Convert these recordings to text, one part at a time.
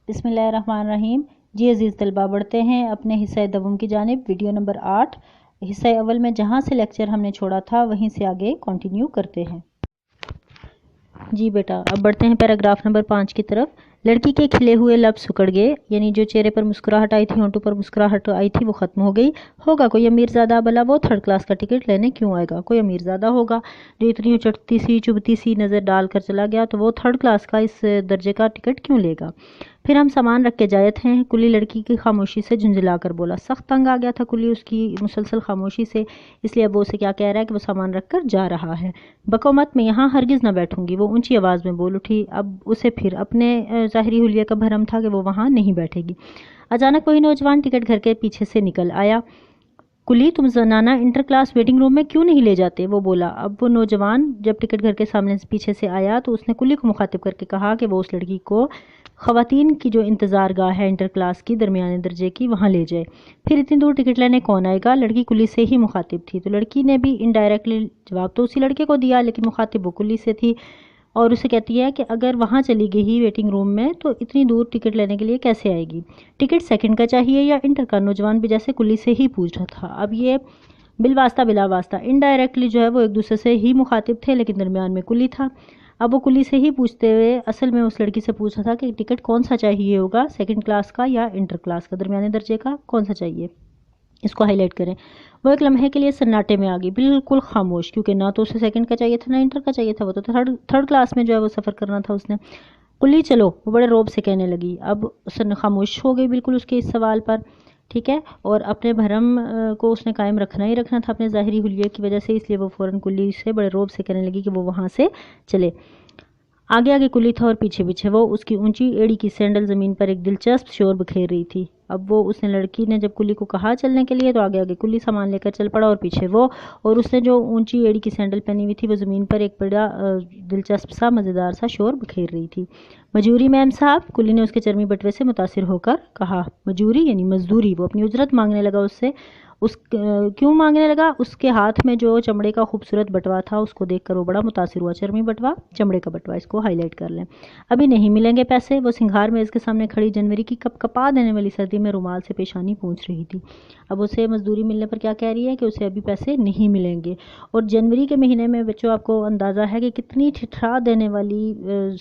بسم اللہ الرحمن الرحیم۔ جی عزیز طلبہ، بڑھتے ہیں اپنے حصہ دوم کی جانب۔ ویڈیو نمبر 8 حصہ اول میں جہاں سے لیکچر ہم نے چھوڑا تھا وہیں سے آگے کنٹینیو کرتے ہیں۔ جی بیٹا، اب بڑھتے ہیں پیراگراف نمبر 5 کی طرف۔ لڑکی کے کھلے ہوئے لب سکڑ گئے، یعنی جو چہرے پر مسکراہٹ آئی تھی، ہونٹوں پر مسکراہٹ آئی تھی، وہ ختم ہو گئی۔ ہوگا کوئی امیر زادہ، بھلا وہ 3rd کلاس کا ٹکٹ لینے کیوں آئے گا؟ کوئی امیر زادہ ہوگا جو اتنی چٹتی سی چبھتی سی نظر ڈال کر چلا گیا، تو وہ 3rd کلاس کا اس درجے کا ٹکٹ کیوں لے گا؟ پھر ہم سامان رکھ کے جائے تھے۔ کلی لڑکی کی خاموشی سے جھنجھلا کر بولا۔ سخت تنگ آ گیا تھا کلی اس کی مسلسل خاموشی سے، اس لیے اب وہ اسے کیا کہہ رہا ہے کہ وہ سامان رکھ کر جا رہا ہے۔ بکو مت، میں یہاں ہرگز نہ بیٹھوں گی، وہ اونچی آواز میں بول اٹھی۔ اب اسے پھر اپنے ظاہری حلیے کا بھرم تھا کہ وہ وہاں نہیں بیٹھے گی۔ اچانک وہی نوجوان ٹکٹ گھر کے پیچھے سے نکل آیا۔ کلی، تم زنانہ انٹر کلاس ویٹنگ روم میں کیوں نہیں لے جاتے؟ وہ بولا۔ اب وہ نوجوان جب ٹکٹ گھر کے سامنے سے پیچھے سے آیا تو اس نے کلی کو مخاطب کر کے کہا کہ وہ اس لڑکی کو خواتین کی جو انتظار گاہ ہے انٹر کلاس کی درمیانے درجے کی، وہاں لے جائے۔ پھر اتنی دور ٹکٹ لینے کون آئے گا؟ لڑکی کلی سے ہی مخاطب تھی، تو لڑکی نے بھی انڈائریکٹلی جواب تو اسی لڑکے کو دیا، لیکن مخاطب وہ کلی سے تھی، اور اسے کہتی ہے کہ اگر وہاں چلی گئی ویٹنگ روم میں تو اتنی دور ٹکٹ لینے کے لیے کیسے آئے گی؟ ٹکٹ 2nd کا چاہیے یا انٹر کا؟ نوجوان بھی جیسے کلی سے ہی پوچھ رہا تھا۔ اب یہ بالواسطہ بلا واسطہ انڈائریکٹلی جو ہے وہ ایک دوسرے سے ہی مخاطب تھے، لیکن درمیان میں کلی تھا۔ اب وہ کلی سے ہی پوچھتے ہوئے اصل میں اس لڑکی سے پوچھ رہا تھا کہ ٹکٹ کون سا چاہیے ہوگا، 2nd کلاس کا یا انٹر کلاس کا، درمیانے درجے کا کون سا چاہیے؟ اس کو ہائی لائٹ کریں۔ وہ ایک لمحے کے لیے سناٹے میں آ گئی، بالکل خاموش، کیونکہ نہ تو اسے 2nd کا چاہیے تھا نہ انٹر کا چاہیے تھا، وہ تو 3rd کلاس میں جو ہے وہ سفر کرنا تھا اس نے۔ کلی چلو، وہ بڑے روب سے کہنے لگی۔ اب خاموش ہو گئی بالکل اس کے اس سوال پر، ٹھیک ہے، اور اپنے بھرم کو اس نے قائم رکھنا ہی رکھنا تھا اپنے ظاہری حلیے کی وجہ سے، اس لیے وہ فوراً کلی سے بڑے روب سے کہنے لگی کہ وہ وہاں سے چلے۔ آگے آگے کلی تھا اور پیچھے پیچھے وہ، اس کی اونچی ایڑی کی سینڈل زمین پر ایک دلچسپ شور بکھیر رہی تھی۔ اب وہ اس نے لڑکی نے جب کلی کو کہا چلنے کے لیے تو آگے آگے کلی سامان لے کر چل پڑا اور پیچھے وہ، اور اس نے جو اونچی ایڑی کی سینڈل پہنی ہوئی تھی وہ زمین پر ایک بڑا دلچسپ سا مزیدار سا شور بکھیر رہی تھی۔ مجوری میم صاحب، کلی نے اس کے چرمی بٹوے سے متاثر ہو کر کہا۔ مجوری یعنی مزدوری۔ وہ اپنی اجرت مانگنے لگا اس سے۔ کیوں مانگنے لگا؟ اس کے ہاتھ میں جو چمڑے کا خوبصورت بٹوا تھا اس کو دیکھ کر وہ بڑا متاثر ہوا۔ چرمی بٹوا، چمڑے کا بٹوا، اس کو ہائی لائٹ کر لیں۔ ابھی نہیں ملیں گے پیسے؟ وہ سنگھار میں اس کے سامنے کھڑی جنوری کی کپ کپا دینے والی سردی میں رومال سے پیشانی پونچھ رہی تھی۔ اب اسے مزدوری ملنے پر کیا کہہ رہی ہے کہ اسے ابھی پیسے نہیں ملیں گے، اور جنوری کے مہینے میں بچوں آپ کو اندازہ ہے کہ کتنی ٹھٹھا دینے والی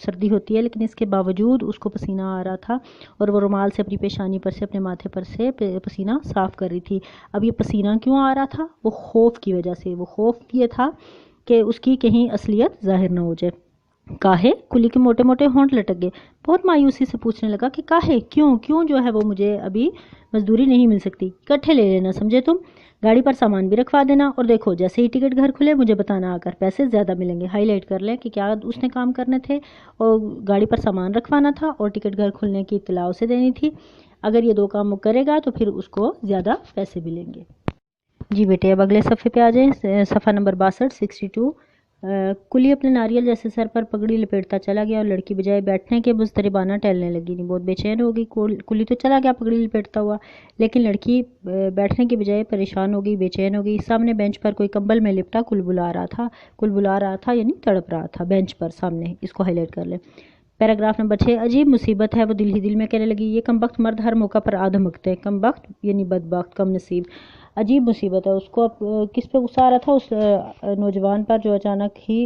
سردی ہوتی ہے، لیکن اس کے باوجود اس کو پسینہ آ رہا تھا اور وہ رومال سے اپنی پیشانی پر سے، اپنے ماتھے پر سے پسینہ صاف کر رہی تھی۔ اب یہ پسینہ کیوں آ رہا تھا؟ وہ خوف کی وجہ سے۔ وہ خوف یہ تھا کہ اس کی کہیں اصلیت ظاہر نہ ہو جائے۔ کاہے؟ کلی کے موٹے موٹے ہونٹ لٹک گئے۔ بہت مایوسی سے پوچھنے لگا کہ کاہے، کیوں جو ہے وہ مجھے ابھی مزدوری نہیں مل سکتی؟ اکٹھے لے لینا، سمجھے تم؟ گاڑی پر سامان بھی رکھوا دینا، اور دیکھو جیسے ہی ٹکٹ گھر کھلے مجھے بتانا آ کر، پیسے زیادہ ملیں گے۔ ہائی لائٹ کر لیں کہ کیا اس نے کام کرنے تھے، اور گاڑی پر سامان رکھوانا تھا اور ٹکٹ گھر کھلنے کی اطلاع اسے دینی تھی۔ اگر یہ 2 کام وہ کرے گا تو پھر اس کو زیادہ پیسے ملیں گے۔ جی بیٹے، اب اگلے صفحے پہ آ جائیں، صفحہ نمبر 62 62۔ کلی اپنے ناریل جیسے سر پر پگڑی لپیٹتا چلا گیا اور لڑکی بجائے بیٹھنے کے مضطربانہ ٹہلنے لگی۔ بہت بے چین ہو گئی۔ کلی تو چلا گیا پگڑی لپیٹتا ہوا، لیکن لڑکی بیٹھنے کے بجائے پریشان ہو گئی، بے چین ہو گئی۔ سامنے بینچ پر کوئی کمبل میں لپٹا کل بلا رہا تھا یعنی تڑپ رہا تھا بینچ پر سامنے۔ اس کو ہائی لائٹ کر لیں۔ Paragraph number 6۔ عجیب مصیبت ہے، وہ دل ہی دل میں کہنے لگی، یہ کمبخت مرد ہر موقع پر آدھمکتے ہیں۔ کمبخت یعنی بدبخت، کم نصیب۔ عجیب مصیبت ہے۔ اس کو اب کس پہ غصہ آ رہا تھا؟ اس نوجوان پر جو اچانک ہی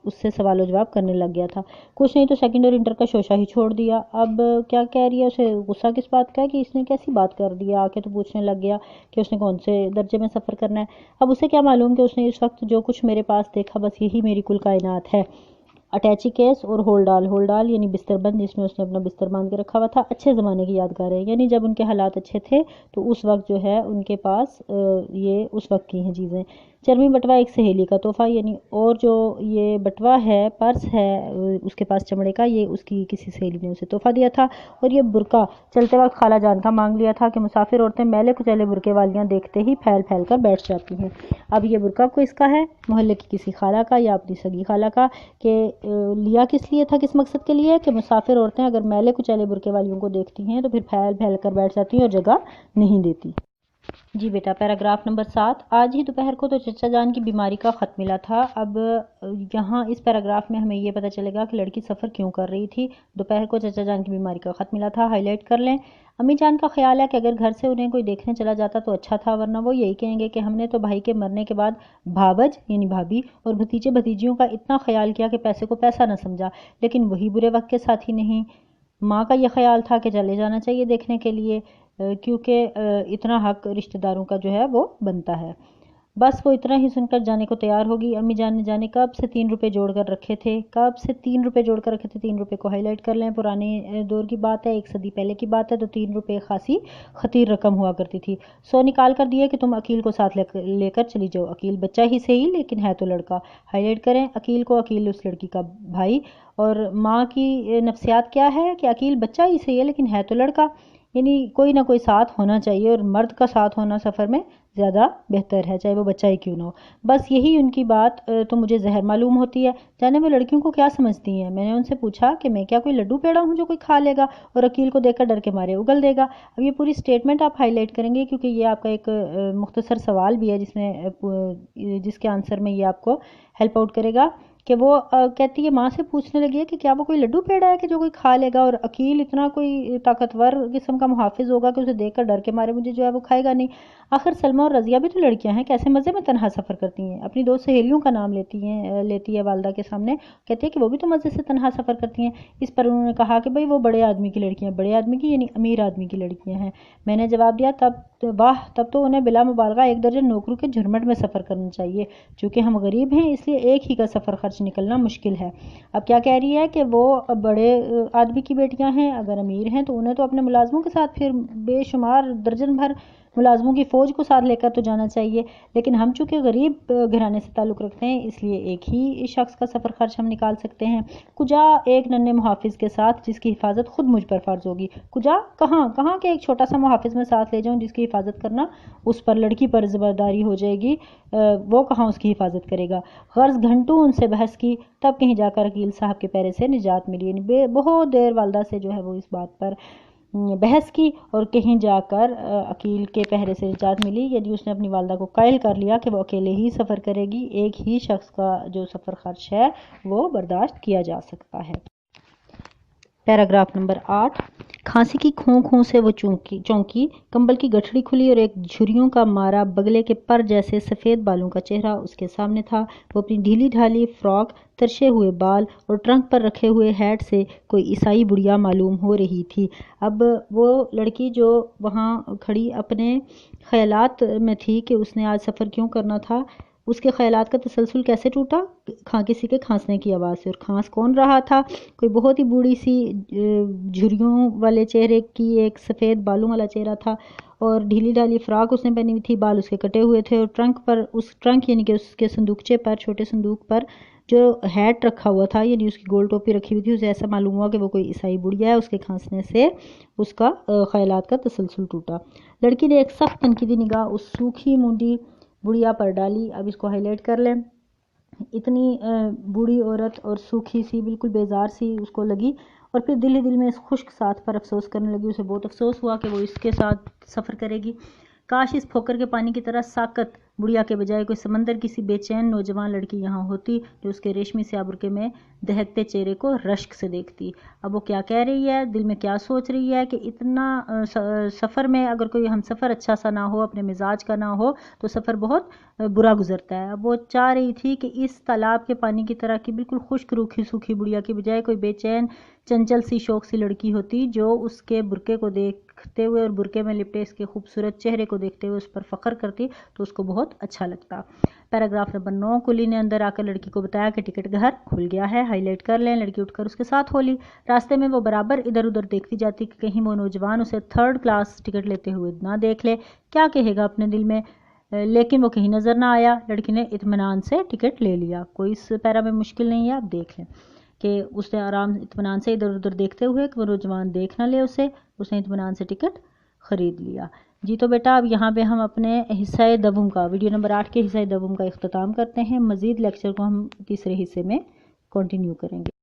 اس سے سوال و جواب کرنے لگ گیا تھا۔ کچھ نہیں تو 2nd اور انٹر کا شوشہ ہی چھوڑ دیا۔ اب کیا کہہ رہی ہے؟ اسے غصہ کس بات کا ہے کہ اس نے کیسی بات کر دیا؟ آ کے تو پوچھنے لگ گیا کہ اس نے کون سے درجے میں سفر کرنا ہے۔ اب اسے کیا معلوم کہ اس نے اس وقت جو کچھ میرے پاس دیکھا بس یہی میری کل کائنات ہے۔ اٹیچی کیس اور ہول ڈال یعنی بستر بند، جس میں اس نے اپنا بستر باندھ کے رکھا ہوا تھا، اچھے زمانے کی یادگار ہے، یعنی جب ان کے حالات اچھے تھے تو اس وقت جو ہے ان کے پاس یہ اس وقت کی ہیں چیزیں۔ چرمی بٹوا ایک سہیلی کا تحفہ، یعنی اور جو یہ بٹوا ہے، پرس ہے اس کے پاس چمڑے کا، یہ اس کی کسی سہیلی نے اسے تحفہ دیا تھا۔ اور یہ برقع چلتے وقت خالہ جان کا مانگ لیا تھا کہ مسافر عورتیں میلے کچیلے برقعے والیاں دیکھتے ہی پھیل پھیل کر بیٹھ جاتی ہیں۔ اب یہ برقع کو اس کا ہے، محلے کی کسی خالہ کا یا اپنی سگی خالہ کا، کہ لیا کس لیے تھا، کس مقصد کے لیے؟ کہ مسافر عورتیں اگر میلے کچیلے برقعے والیوں کو دیکھتی ہیں تو پھر پھیل پھیل کر بیٹھ جاتی ہیں اور جگہ نہیں دیتی۔ جی بیٹا، پیراگراف نمبر 7۔ آج ہی دوپہر کو تو چچا جان کی بیماری کا خط ملا تھا۔ اب یہاں اس پیراگراف میں ہمیں یہ پتہ چلے گا کہ لڑکی سفر کیوں کر رہی تھی۔ دوپہر کو چچا جان کی بیماری کا خط ملا تھا، ہائی لائٹ کر لیں۔ امی جان کا خیال ہے کہ اگر گھر سے انہیں کوئی دیکھنے چلا جاتا تو اچھا تھا، ورنہ وہ یہی کہیں گے کہ ہم نے تو بھائی کے مرنے کے بعد بھابج یعنی بھابھی اور بھتیجے بھتیجیوں کا اتنا خیال کیا کہ پیسے کو پیسہ نہ سمجھا، لیکن وہی برے وقت کے ساتھی نہیں۔ ماں کا یہ خیال تھا کہ چلے جانا چاہیے دیکھنے کے لیے، کیونکہ اتنا حق رشتہ داروں کا جو ہے وہ بنتا ہے۔ بس وہ اتنا ہی سن کر جانے کو تیار ہوگی۔ امی جان نے جانے کب سے 3 روپے جوڑ کر رکھے تھے، 3 روپے کو ہائی لائٹ کر لیں۔ پرانے دور کی بات ہے، 1 صدی پہلے کی بات ہے، تو 3 روپے خاصی خطیر رقم ہوا کرتی تھی۔ 100 نکال کر دیے کہ تم عقیل کو ساتھ لے کر چلی جاؤ۔ عقیل بچہ ہی صحیح لیکن ہے تو لڑکا، ہائی لائٹ کریں عقیل کو، عقیل اس لڑکی کا بھائی۔ اور ماں کی نفسیات کیا ہے کہ عقیل بچہ ہی صحیح ہے لیکن ہے تو لڑکا، یعنی کوئی نہ کوئی ساتھ ہونا چاہیے، اور مرد کا ساتھ ہونا سفر میں زیادہ بہتر ہے، چاہے وہ بچہ ہی کیوں نہ ہو۔ بس یہی ان کی بات تو مجھے زہر معلوم ہوتی ہے۔ جانے وہ لڑکیوں کو کیا سمجھتی ہیں؟ میں نے ان سے پوچھا کہ میں کیا کوئی لڈو پیڑا ہوں جو کوئی کھا لے گا اور عقیل کو دیکھ کر ڈر کے مارے اگل دے گا۔ اب یہ پوری سٹیٹمنٹ آپ ہائی لائٹ کریں گے کیونکہ یہ آپ کا ایک مختصر سوال بھی ہے جس کے آنسر میں یہ آپ کو ہیلپ آؤٹ کرے گا کہ وہ کہتی ہے، ماں سے پوچھنے لگی ہے کہ کیا وہ کوئی لڈو پیڑا ہے کہ جو کوئی کھا لے گا، اور عقیل اتنا کوئی طاقتور قسم کا محافظ ہوگا کہ اسے دیکھ کر ڈر کے مارے مجھے جو ہے وہ کھائے گا نہیں۔ آخر سلمہ اور رضیہ بھی تو لڑکیاں ہیں، کیسے مزے میں تنہا سفر کرتی ہیں۔ اپنی 2 سہیلیوں کا نام لیتی ہے والدہ کے سامنے، کہتی ہے کہ وہ بھی تو مزے سے تنہا سفر کرتی ہیں۔ اس پر انہوں نے کہا کہ بھئی وہ بڑے آدمی کی لڑکیاں، بڑے آدمی کی یعنی امیر آدمی کی لڑکیاں ہیں۔ میں نے جواب دیا، تب تو انہیں بلا مبالغہ 1 درجن نوکروں کے جھرمٹ میں سفر کرنا چاہیے۔ چونکہ ہم غریب ہیں اس لیے ایک ہی کا سفر خرچ نکلنا مشکل ہے۔ اب کیا کہہ رہی ہے کہ وہ بڑے آدمی کی بیٹیاں ہیں، اگر امیر ہیں تو انہیں تو اپنے ملازموں کے ساتھ پھر بے شمار درجن بھر ملازموں کی فوج کو ساتھ لے کر تو جانا چاہیے، لیکن ہم چونکہ غریب گھرانے سے تعلق رکھتے ہیں اس لیے ایک ہی شخص کا سفر خرچ ہم نکال سکتے ہیں۔ کجا ایک ننھے محافظ کے ساتھ جس کی حفاظت خود مجھ پر فرض ہوگی۔ کجا کہاں کہ ایک چھوٹا سا محافظ میں ساتھ لے جاؤں جس کی حفاظت کرنا اس پر لڑکی پر ذمہ داری ہو جائے گی، وہ کہاں اس کی حفاظت کرے گا۔ غرض گھنٹوں ان سے بحث کی، تب کہیں جا کر عقیل صاحب کے پیرے سے نجات ملی، یعنی بہت دیر والدہ سے جو ہے وہ اس بات پر بحث کی اور کہیں جا کر عقیل کے پہرے سے نجات ملی، یعنی اس نے اپنی والدہ کو قائل کر لیا کہ وہ اکیلے ہی سفر کرے گی، ایک ہی شخص کا جو سفر خرچ ہے وہ برداشت کیا جا سکتا ہے۔ Paragraph number 8۔ کھانسی کی کھوں سے وہ چونکی، کمبل کی گٹھڑی کھلی اور ایک جھریوں کا مارا بگلے کے پر جیسے سفید بالوں کا چہرہ اس کے سامنے تھا۔ وہ اپنی ڈھیلی ڈھالی فراک، ترشے ہوئے بال اور ٹرنک پر رکھے ہوئے ہیٹ سے کوئی عیسائی بڑھیا معلوم ہو رہی تھی۔ اب وہ لڑکی جو وہاں کھڑی اپنے خیالات میں تھی کہ اس نے آج سفر کیوں کرنا تھا، اس کے خیالات کا تسلسل کیسے ٹوٹا؟ کسی کے کھانسنے کی آواز سے۔ اور کھانس کون رہا تھا؟ کوئی بہت ہی بوڑھی سی جھریوں والے چہرے کی ایک سفید بالوں والا چہرہ تھا، اور ڈھیلی ڈھالی فراک اس نے پہنی ہوئی تھی، بال اس کے کٹے ہوئے تھے، اور ٹرنک یعنی کہ اس کے صندوقچے پر، چھوٹے صندوق پر جو ہیٹ رکھا ہوا تھا یعنی اس کی گول ٹوپی رکھی ہوئی تھی، اسے ایسا معلوم ہوا کہ وہ کوئی عیسائی بڑھیا ہے۔ اس کے کھانسنے سے اس کا خیالات کا تسلسل ٹوٹا۔ لڑکی نے ایک سخت تنقیدی نگاہ اس سوکھی مونڈی بڑھیا پر ڈالی۔ اب اس کو ہائی لائٹ کر لیں۔ اتنی بوڑھی عورت اور سوکھی سی بالکل بیزار سی اس کو لگی، اور پھر دل ہی دل میں اس خشک ساتھ پر افسوس کرنے لگی۔ اسے بہت افسوس ہوا کہ وہ اس کے ساتھ سفر کرے گی۔ کاش اس پھوکر کے پانی کی طرح ساکت بڑھیا کے بجائے کوئی سمندر کی سی بے چین نوجوان لڑکی یہاں ہوتی جو اس کے ریشمی سیاہ برقعے میں دہکتے چہرے کو رشک سے دیکھتی۔ اب وہ کیا کہہ رہی ہے، دل میں کیا سوچ رہی ہے کہ اتنا سفر میں اگر کوئی ہم سفر اچھا سا نہ ہو، اپنے مزاج کا نہ ہو تو سفر بہت برا گزرتا ہے۔ اب وہ چاہ رہی تھی کہ اس تالاب کے پانی کی طرح کی بالکل خشک روکھی سوکھی بڑھیا کی بجائے کوئی بے چین چنچل سی شوق سی لڑکی ہوتی جو اس کے برقعے کو دیکھتے ہوئے اور برقعے میں لپٹے اس کے خوبصورت چہرے کو دیکھتے ہوئے اس پر فخر کرتی تو اس کو بہت اچھا لگتا۔ Paragraph number 9۔ کلی نے اندر آ کر لڑکی کو بتایا کہ ٹکٹ گھر کھل گیا ہے، ہائی لائٹ کر لیں۔ لڑکی اٹھ کر اس کے ساتھ ہو لی۔ راستے میں وہ برابر ادھر ادھر دیکھتی جاتی کہ کہیں وہ نوجوان اسے 3rd کلاس ٹکٹ لیتے ہوئے نہ دیکھ لے، کیا کہے گا اپنے دل میں، لیکن وہ کہیں نظر نہ آیا۔ لڑکی نے اطمینان سے ٹکٹ لے لیا۔ کوئی اس پیرا میں مشکل نہیں ہے، آپ دیکھ لیں کہ اس نے آرام اطمینان سے ادھر ادھر دیکھتے ہوئے کہ وہ نوجوان دیکھ نہ لے اسے، اس نے اطمینان سے ٹکٹ خرید لیا۔ جی تو بیٹا اب یہاں پہ ہم اپنے حصہ دوم کا ویڈیو نمبر 8 کے حصہ دوم کا اختتام کرتے ہیں۔ مزید لیکچر کو ہم تیسرے حصے میں کنٹینیو کریں گے۔